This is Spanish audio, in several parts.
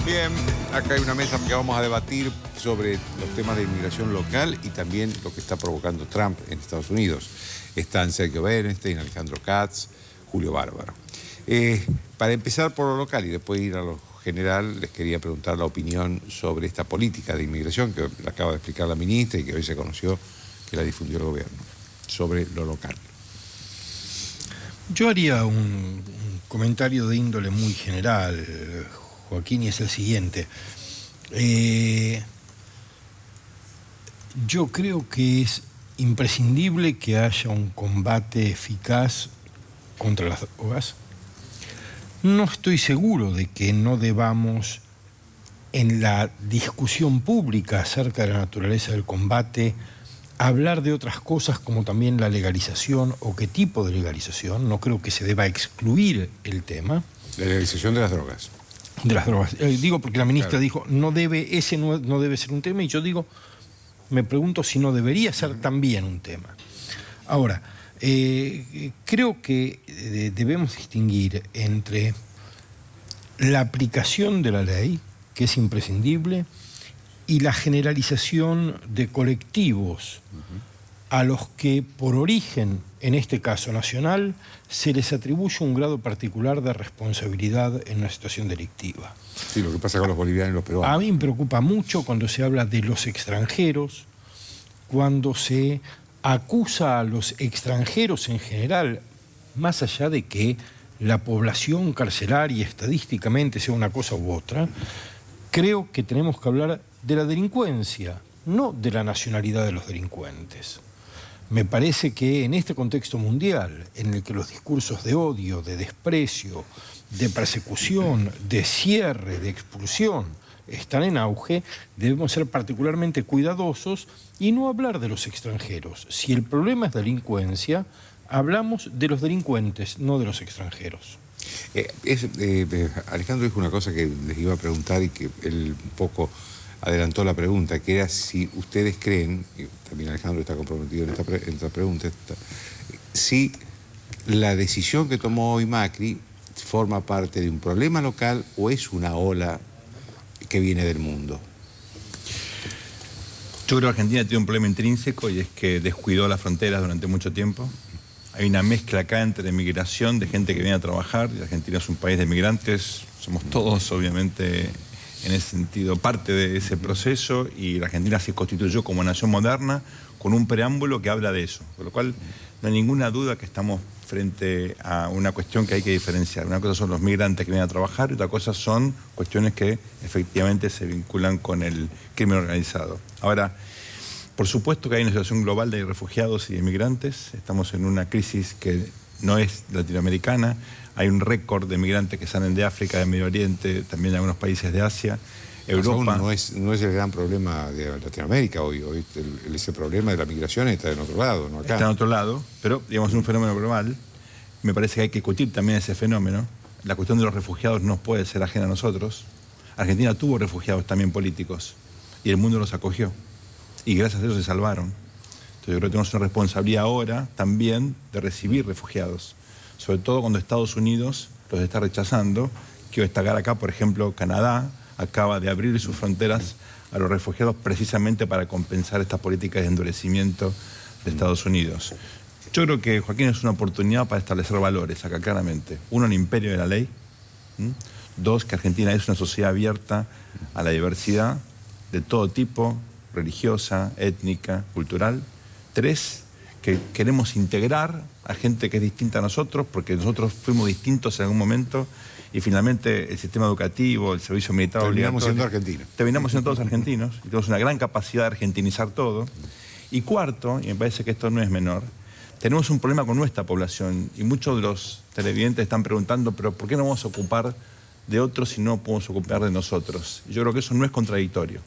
Bien, acá hay una mesa que vamos a debatir sobre los temas de inmigración local y también lo que está provocando Trump en Estados Unidos. Están Sergio Bernstein, Alejandro Katz, Julio Bárbaro. Para empezar por lo local y después ir a lo general, les quería preguntar la opinión sobre esta política de inmigración que acaba de explicar la ministra y que hoy se conoció que la difundió el gobierno, sobre lo local. Yo haría un comentario de índole muy general, Joaquín, y es el siguiente. Yo creo que es imprescindible que haya un combate eficaz contra las drogas. No estoy seguro de que no debamos, en la discusión pública acerca de la naturaleza del combate, hablar de otras cosas como también la legalización o qué tipo de legalización. No creo que se deba excluir el tema. La legalización de las drogas. De las drogas. Digo porque la ministra Claro. dijo, no debe ser un tema, y yo digo, me pregunto si no debería ser también un tema. Ahora, creo que debemos distinguir entre la aplicación de la ley, que es imprescindible, y la generalización de colectivos a los que, por origen, en este caso nacional, se les atribuye un grado particular de responsabilidad en una situación delictiva. Sí, lo que pasa con los bolivianos y los peruanos. A mí me preocupa mucho cuando se habla de los extranjeros, cuando se acusa a los extranjeros en general, más allá de que la población carcelaria estadísticamente sea una cosa u otra. Creo que tenemos que hablar de la delincuencia, no de la nacionalidad de los delincuentes. Me parece que en este contexto mundial, en el que los discursos de odio, de desprecio, de persecución, de cierre, de expulsión están en auge, debemos ser particularmente cuidadosos y no hablar de los extranjeros. Si el problema es delincuencia, hablamos de los delincuentes, no de los extranjeros. Alejandro dijo una cosa que les iba a preguntar y que él un poco adelantó la pregunta, que era si ustedes creen, y también Alejandro está comprometido en esta pregunta, si la decisión que tomó hoy Macri forma parte de un problema local o es una ola que viene del mundo. Yo creo que Argentina tiene un problema intrínseco y es que descuidó las fronteras durante mucho tiempo. Hay una mezcla acá entre migración de gente que viene a trabajar, y Argentina es un país de migrantes, somos todos obviamente en ese sentido parte de ese proceso, y la Argentina se constituyó como nación moderna con un preámbulo que habla de eso, con lo cual no hay ninguna duda que estamos frente a una cuestión que hay que diferenciar. Una cosa son los migrantes que vienen a trabajar y otra cosa son cuestiones que efectivamente se vinculan con el crimen organizado. Ahora, por supuesto que hay una situación global de refugiados y de migrantes. Estamos en una crisis que no es latinoamericana. Hay un récord de migrantes que salen de África, de Medio Oriente, también de algunos países de Asia. Europa no es el gran problema de Latinoamérica hoy. Ese problema de la migración está en otro lado, no acá. Está en otro lado, pero digamos es un fenómeno global. Me parece que hay que discutir también ese fenómeno. La cuestión de los refugiados no puede ser ajena a nosotros. Argentina tuvo refugiados también políticos y el mundo los acogió. Y gracias a Dios se salvaron. Entonces yo creo que tenemos una responsabilidad ahora también de recibir refugiados. Sobre todo cuando Estados Unidos los está rechazando. Quiero destacar acá, por ejemplo, Canadá acaba de abrir sus fronteras a los refugiados precisamente para compensar estas políticas de endurecimiento de Estados Unidos. Yo creo que, Joaquín, es una oportunidad para establecer valores acá claramente. Uno, el imperio de la ley. Dos, que Argentina es una sociedad abierta a la diversidad de todo tipo, religiosa, étnica, cultural. Tres, que queremos integrar a gente que es distinta a nosotros, porque nosotros fuimos distintos en algún momento, y finalmente el sistema educativo, el servicio militar terminamos siendo argentinos. Terminamos siendo todos argentinos, y tenemos una gran capacidad de argentinizar todo. Y cuarto, y me parece que esto no es menor, tenemos un problema con nuestra población, y muchos de los televidentes están preguntando, pero ¿por qué no vamos a ocupar de otros si no podemos ocupar de nosotros? Y yo creo que eso no es contradictorio.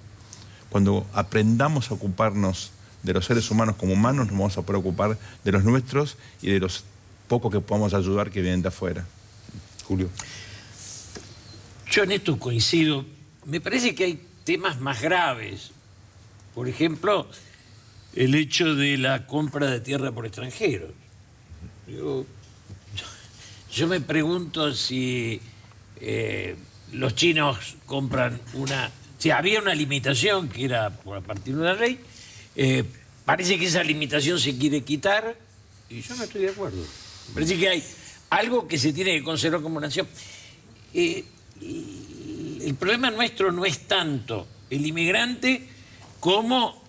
Cuando aprendamos a ocuparnos de los seres humanos como humanos, nos vamos a preocupar de los nuestros y de los pocos que podamos ayudar que vienen de afuera. Julio. Yo en esto coincido. Me parece que hay temas más graves. Por ejemplo, el hecho de la compra de tierra por extranjeros. Yo me pregunto si los chinos compran una... O sea, había una limitación que era a partir de una ley. Parece que esa limitación se quiere quitar y yo no estoy de acuerdo. Parece que hay algo que se tiene que conservar como nación. El problema nuestro no es tanto el inmigrante como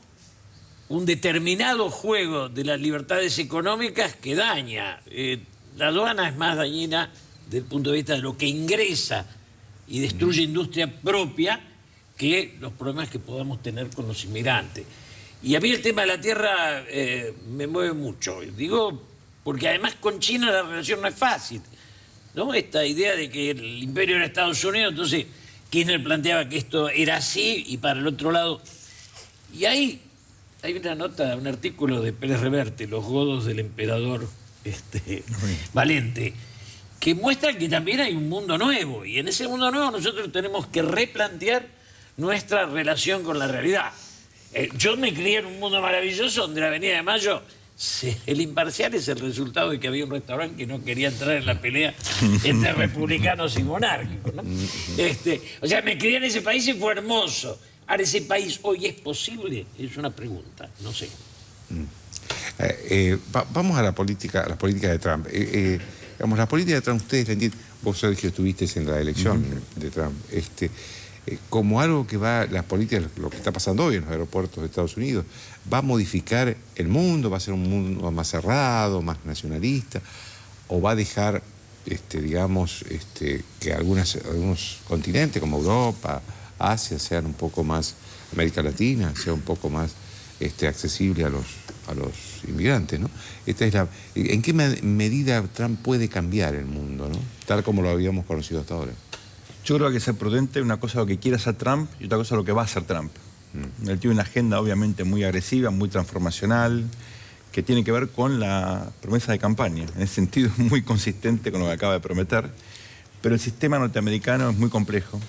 un determinado juego de las libertades económicas que daña. La aduana es más dañina desde el punto de vista de lo que ingresa y destruye industria propia que los problemas que podamos tener con los inmigrantes. Y a mí el tema de la tierra me mueve mucho. Digo, porque además con China la relación no es fácil, ¿no? Esta idea de que el imperio era Estados Unidos, entonces Kirchner planteaba que esto era así y para el otro lado. Y hay una nota, un artículo de Pérez Reverte, Los godos del emperador Valente, que muestra que también hay un mundo nuevo. Y en ese mundo nuevo nosotros tenemos que replantear nuestra relación con la realidad. Yo me crié en un mundo maravilloso donde la Avenida de Mayo, el imparcial es el resultado de que había un restaurante que no quería entrar en la pelea entre republicanos y monárquicos, ¿no? O sea, me crié en ese país y fue hermoso. Ahora, ¿ese país hoy es posible? Es una pregunta, no sé. Vamos a la política de Trump. Digamos, la política de Trump, ustedes la entienden. Vos, Sergio, estuviste en la elección de Trump. Como algo que va, las políticas, lo que está pasando hoy en los aeropuertos de Estados Unidos, va a modificar el mundo, va a ser un mundo más cerrado, más nacionalista, o va a dejar, digamos, que algunos continentes como Europa, Asia, sean un poco más, América Latina, sea un poco más accesible a los inmigrantes, ¿no? ¿En qué medida Trump puede cambiar el mundo, ¿no? Tal como lo habíamos conocido hasta ahora? Yo creo que hay que ser prudente, una cosa lo que quiere hacer Trump y otra cosa lo que va a hacer Trump. Él tiene una agenda obviamente muy agresiva, muy transformacional, que tiene que ver con la promesa de campaña. En ese sentido es muy consistente con lo que acaba de prometer, pero el sistema norteamericano es muy complejo.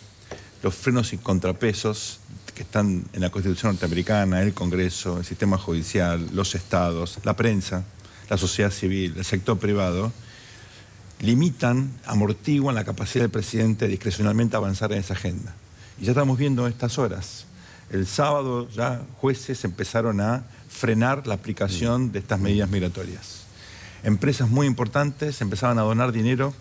Los frenos y contrapesos que están en la Constitución norteamericana, el Congreso, el sistema judicial, los estados, la prensa, la sociedad civil, el sector privado, limitan, amortiguan la capacidad del presidente de discrecionalmente avanzar en esa agenda. Y ya estamos viendo en estas horas. El sábado ya jueces empezaron a frenar la aplicación de estas medidas migratorias. Empresas muy importantes empezaban a donar dinero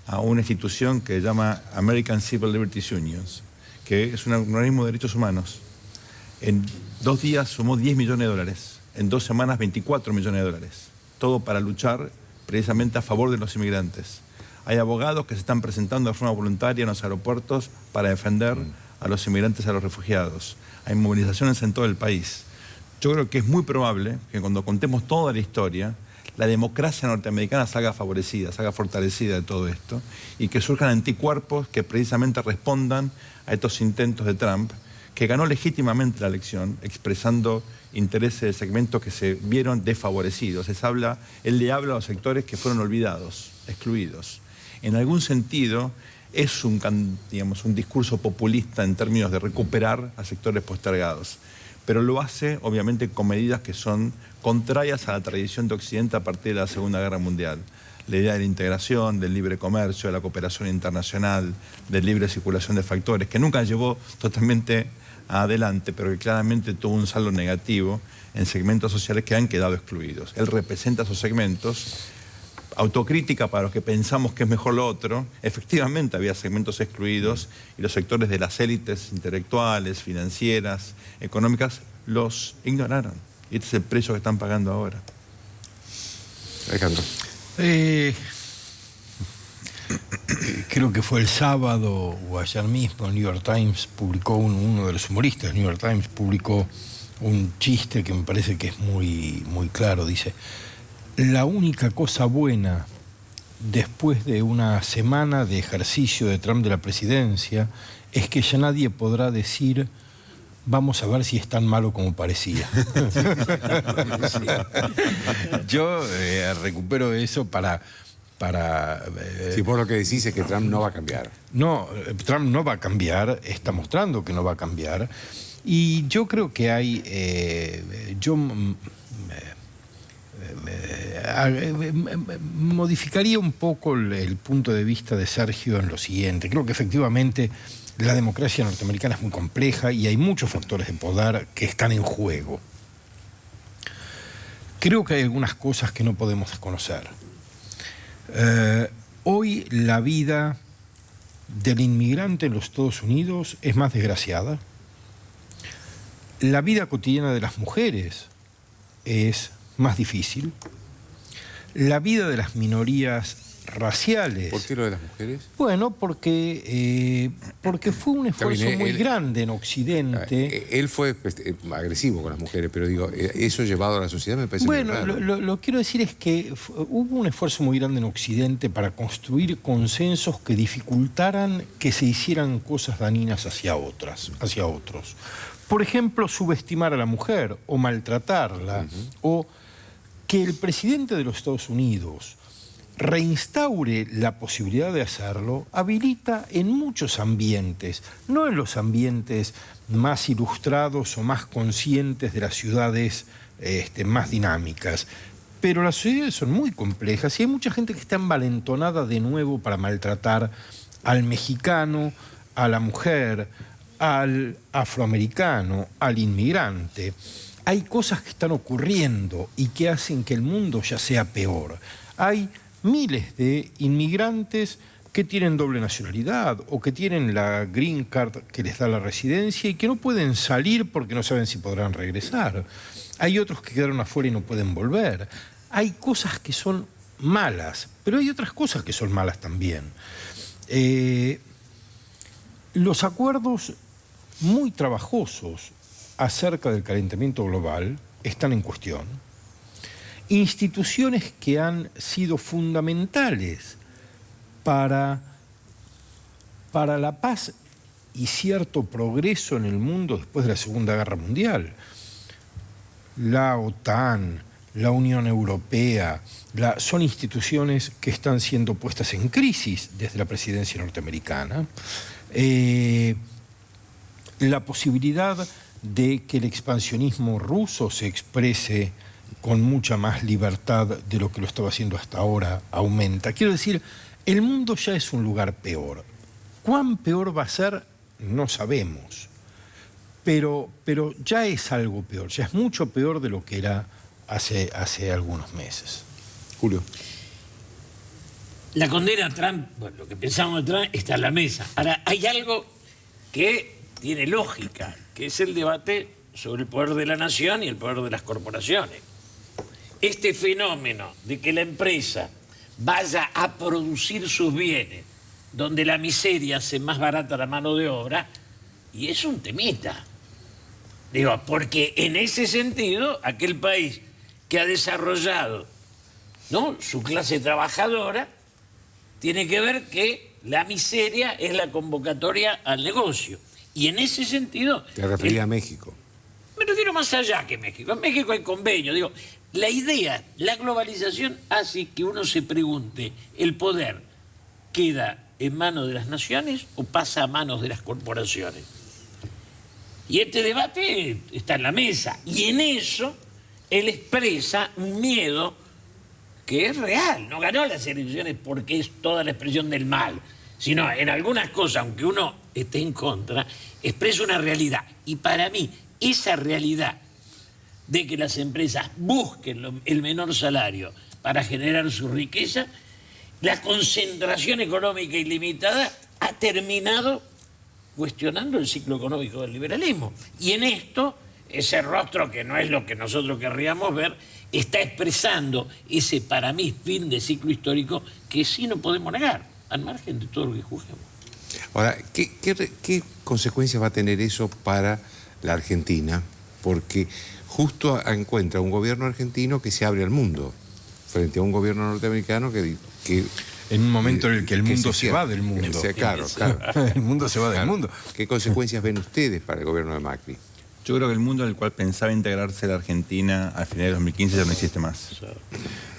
a una institución que se llama American Civil Liberties Unions, que es un organismo de derechos humanos. En 2 días sumó $10 millones, en 2 semanas 24 millones de dólares. Todo para luchar precisamente a favor de los inmigrantes. Hay abogados que se están presentando de forma voluntaria en los aeropuertos para defender a los inmigrantes y a los refugiados. Hay movilizaciones en todo el país. Yo creo que es muy probable que cuando contemos toda la historia, la democracia norteamericana salga favorecida, salga fortalecida de todo esto y que surjan anticuerpos que precisamente respondan a estos intentos de Trump, que ganó legítimamente la elección, expresando intereses de segmentos que se vieron desfavorecidos. Él le habla a los sectores que fueron olvidados, excluidos. En algún sentido, es un discurso populista en términos de recuperar a sectores postergados. Pero lo hace, obviamente, con medidas que son contrarias a la tradición de Occidente a partir de la Segunda Guerra Mundial. La idea de la integración, del libre comercio, de la cooperación internacional, de libre circulación de factores, que nunca llevó totalmente adelante, pero que claramente tuvo un saldo negativo en segmentos sociales que han quedado excluidos. Él representa esos segmentos. Autocrítica para los que pensamos que es mejor lo otro. Efectivamente había segmentos excluidos y los sectores de las élites intelectuales, financieras, económicas, los ignoraron. Y este es el precio que están pagando ahora. Alejandro. Creo que fue el sábado o ayer mismo el New York Times publicó, uno de los humoristas del New York Times publicó un chiste que me parece que es muy, muy claro. Dice: la única cosa buena después de una semana de ejercicio de Trump de la presidencia es que ya nadie podrá decir vamos a ver si es tan malo como parecía. Yo recupero eso para si por lo que decís es que Trump no va a cambiar. No, Trump no va a cambiar, está mostrando que no va a cambiar. Y yo creo que hay... modificaría un poco el punto de vista de Sergio en lo siguiente. Creo que efectivamente la democracia norteamericana es muy compleja y hay muchos factores de poder que están en juego. Creo que hay algunas cosas que no podemos desconocer. Hoy la vida del inmigrante en los Estados Unidos es más desgraciada. La vida cotidiana de las mujeres es más difícil. La vida de las minorías raciales... ¿Por qué lo de las mujeres? Bueno, porque fue un esfuerzo bien, muy él- grande en Occidente. Él fue agresivo con las mujeres, pero digo, eso llevado a la sociedad me parece muy Bueno, raro. lo que quiero decir es que hubo un esfuerzo muy grande en Occidente para construir consensos que dificultaran que se hicieran cosas dañinas hacia otros. Por ejemplo, subestimar a la mujer o maltratarla, o que el presidente de los Estados Unidos reinstaure la posibilidad de hacerlo, habilita en muchos ambientes, no en los ambientes más ilustrados o más conscientes de las ciudades más dinámicas, pero las sociedades son muy complejas y hay mucha gente que está envalentonada de nuevo para maltratar al mexicano, a la mujer, al afroamericano, al inmigrante. Hay cosas que están ocurriendo y que hacen que el mundo ya sea peor. Hay miles de inmigrantes que tienen doble nacionalidad o que tienen la green card que les da la residencia y que no pueden salir porque no saben si podrán regresar. Hay otros que quedaron afuera y no pueden volver. Hay cosas que son malas, pero hay otras cosas que son malas también. Los acuerdos muy trabajosos acerca del calentamiento global están en cuestión. Instituciones que han sido fundamentales para la paz y cierto progreso en el mundo después de la Segunda Guerra Mundial. La OTAN, la Unión Europea, son instituciones que están siendo puestas en crisis desde la presidencia norteamericana. La posibilidad de que el expansionismo ruso se exprese con mucha más libertad de lo que lo estaba haciendo hasta ahora aumenta. Quiero decir, el mundo ya es un lugar peor. ¿Cuán peor va a ser? No sabemos. Pero ya es algo peor, ya es mucho peor de lo que era hace algunos meses. Julio. La condena a Trump, bueno, lo que pensamos de Trump está en la mesa. Ahora, hay algo que tiene lógica, que es el debate sobre el poder de la nación y el poder de las corporaciones. Este fenómeno de que la empresa vaya a producir sus bienes donde la miseria hace más barata la mano de obra, y es un temita. Digo, porque en ese sentido, aquel país que ha desarrollado, ¿no?, su clase trabajadora, tiene que ver que la miseria es la convocatoria al negocio. Y en ese sentido... Te refería a México. Me refiero más allá que México. En México hay convenio. Digo, la idea, la globalización hace que uno se pregunte, ¿el poder queda en manos de las naciones o pasa a manos de las corporaciones? Y este debate está en la mesa. Y en eso él expresa un miedo que es real. No ganó las elecciones porque es toda la expresión del mal, sino en algunas cosas, aunque uno esté en contra, expresa una realidad. Y para mí, esa realidad de que las empresas busquen el menor salario para generar su riqueza, la concentración económica ilimitada ha terminado cuestionando el ciclo económico del liberalismo. Y en esto, ese rostro que no es lo que nosotros querríamos ver, está expresando ese, para mí, fin de ciclo histórico que sí no podemos negar, al margen de todo lo que juzguemos. Ahora, ¿qué consecuencias va a tener eso para la Argentina? Porque justo encuentra un gobierno argentino que se abre al mundo, frente a un gobierno norteamericano que En un momento en el que el mundo se cierra. va del mundo. Claro. El mundo se va del mundo. ¿Qué consecuencias ven ustedes para el gobierno de Macri? Yo creo que el mundo en el cual pensaba integrarse la Argentina al final de 2015 ya no existe más.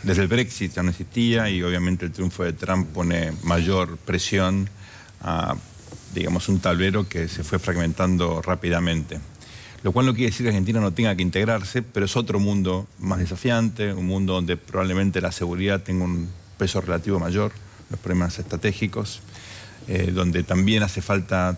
Desde el Brexit ya no existía y obviamente el triunfo de Trump pone mayor presión a, digamos, un tablero que se fue fragmentando rápidamente. Lo cual no quiere decir que Argentina no tenga que integrarse, pero es otro mundo más desafiante, un mundo donde probablemente la seguridad tenga un peso relativo mayor, los problemas estratégicos, donde también hace falta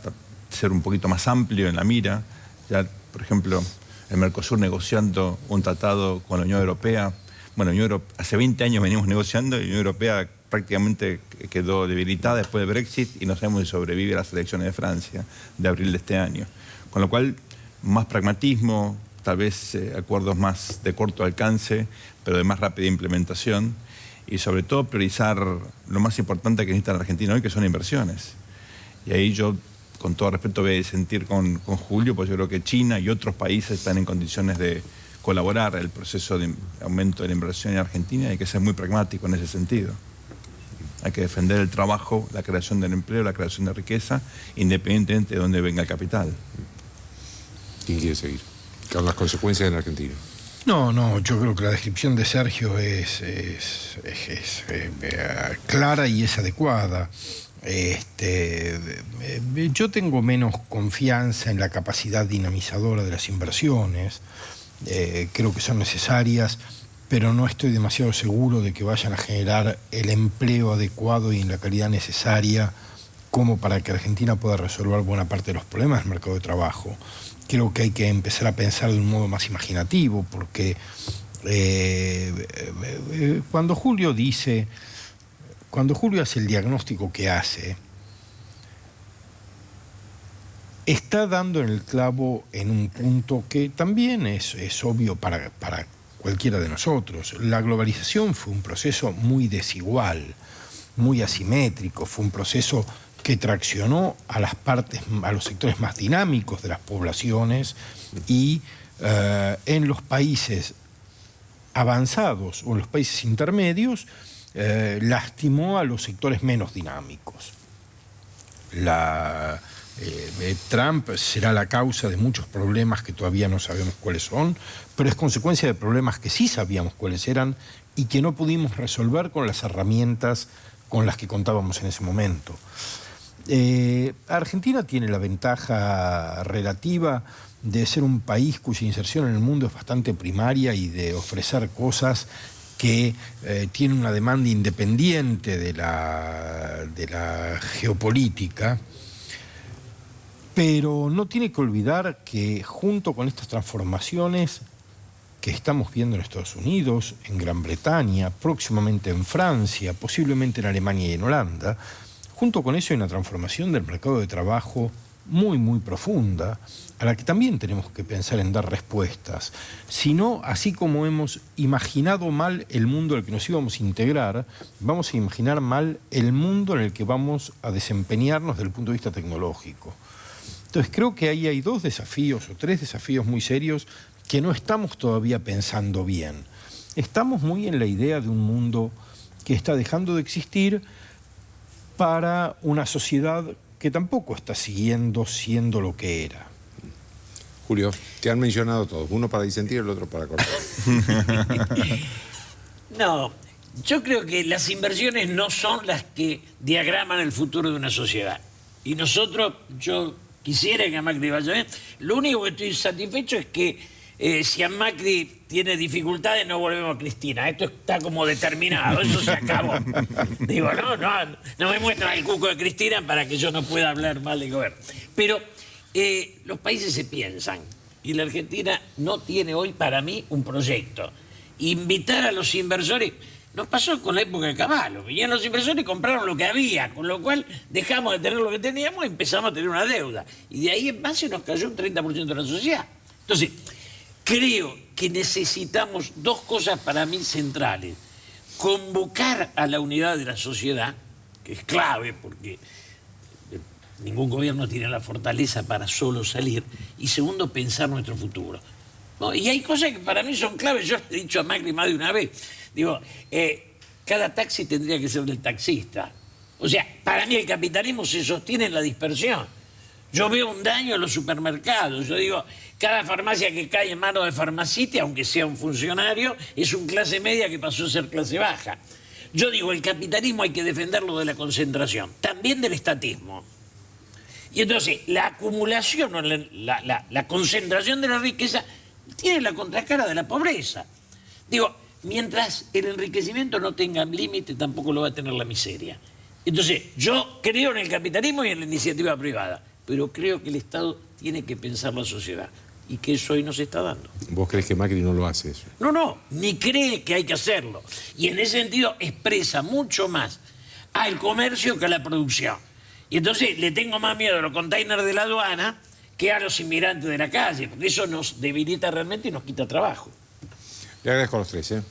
ser un poquito más amplio en la mira. Ya, por ejemplo, el Mercosur negociando un tratado con la Unión Europea. Bueno, hace 20 años venimos negociando y la Unión Europea prácticamente quedó debilitada después de Brexit y no sabemos si sobrevive a las elecciones de Francia de abril de este año. Con lo cual, más pragmatismo, tal vez acuerdos más de corto alcance, pero de más rápida implementación, y sobre todo priorizar lo más importante que necesita la Argentina hoy, que son inversiones. Y ahí yo, con todo respeto, voy a disentir con Julio, porque yo creo que China y otros países están en condiciones de colaborar en el proceso de aumento de la inversión en Argentina, y hay que ser muy pragmático en ese sentido. Hay que defender el trabajo, la creación del empleo, la creación de riqueza, independientemente de dónde venga el capital. ¿Quién quiere seguir? Con las consecuencias en Argentina. No, yo creo que la descripción de Sergio es clara y es adecuada. Yo tengo menos confianza en la capacidad dinamizadora de las inversiones. Creo que son necesarias, pero no estoy demasiado seguro de que vayan a generar el empleo adecuado y en la calidad necesaria como para que Argentina pueda resolver buena parte de los problemas del mercado de trabajo. Creo que hay que empezar a pensar de un modo más imaginativo, porque cuando Julio hace el diagnóstico que hace, está dando en el clavo en un punto que también es obvio para cualquiera de nosotros. La globalización fue un proceso muy desigual, muy asimétrico, fue un proceso que traccionó a los sectores más dinámicos de las poblaciones y en los países avanzados o en los países intermedios lastimó a los sectores menos dinámicos. Trump será la causa de muchos problemas que todavía no sabemos cuáles son, pero es consecuencia de problemas que sí sabíamos cuáles eran y que no pudimos resolver con las herramientas con las que contábamos en ese momento. Argentina tiene la ventaja relativa de ser un país cuya inserción en el mundo es bastante primaria y de ofrecer cosas que tienen una demanda independiente de la geopolítica, pero no tiene que olvidar que junto con estas transformaciones que estamos viendo en Estados Unidos, en Gran Bretaña, próximamente en Francia, posiblemente en Alemania y en Holanda, junto con eso hay una transformación del mercado de trabajo muy, muy profunda, a la que también tenemos que pensar en dar respuestas. Si no, así como hemos imaginado mal el mundo al que nos íbamos a integrar, vamos a imaginar mal el mundo en el que vamos a desempeñarnos desde el punto de vista tecnológico. Entonces creo que ahí hay 2 desafíos o 3 desafíos muy serios que no estamos todavía pensando bien. Estamos muy en la idea de un mundo que está dejando de existir para una sociedad que tampoco está siendo lo que era. Julio, te han mencionado todos, uno para disentir y el otro para cortar. No, yo creo que las inversiones no son las que diagraman el futuro de una sociedad. Y nosotros, yo quisiera que a Macri vaya bien. Lo único que estoy satisfecho es que si a Macri tiene dificultades no volvemos a Cristina. Esto está como determinado, eso se acabó. Digo, no me muestran el cuco de Cristina para que yo no pueda hablar mal del gobierno. Pero los países se piensan y la Argentina no tiene hoy para mí un proyecto. Invitar a los inversores... Nos pasó con la época de Cavallo. Venían los inversores y compraron lo que había, con lo cual dejamos de tener lo que teníamos y empezamos a tener una deuda. Y de ahí en base nos cayó un 30% de la sociedad. Entonces, creo que necesitamos 2 cosas para mí centrales. Convocar a la unidad de la sociedad, que es clave porque ningún gobierno tiene la fortaleza para solo salir. Y segundo, pensar nuestro futuro. ¿No? Y hay cosas que para mí son claves. Yo le he dicho a Macri más de una vez. Digo, cada taxi tendría que ser del taxista. O sea, para mí el capitalismo se sostiene en la dispersión. Yo veo un daño en los supermercados. Yo digo, cada farmacia que cae en manos de farmacite, aunque sea un funcionario, es un clase media que pasó a ser clase baja. Yo digo, el capitalismo hay que defenderlo de la concentración, también del estatismo. Y entonces la acumulación o la concentración de la riqueza tiene la contracara de la pobreza. Digo, mientras el enriquecimiento no tenga límite, tampoco lo va a tener la miseria. Entonces, yo creo en el capitalismo y en la iniciativa privada, pero creo que el Estado tiene que pensar la sociedad y que eso hoy no se está dando. ¿Vos crees que Macri no lo hace eso? No, ni cree que hay que hacerlo. Y en ese sentido expresa mucho más al comercio que a la producción. Y entonces le tengo más miedo a los containers de la aduana que a los inmigrantes de la calle, porque eso nos debilita realmente y nos quita trabajo. Le agradezco a los tres, ¿eh?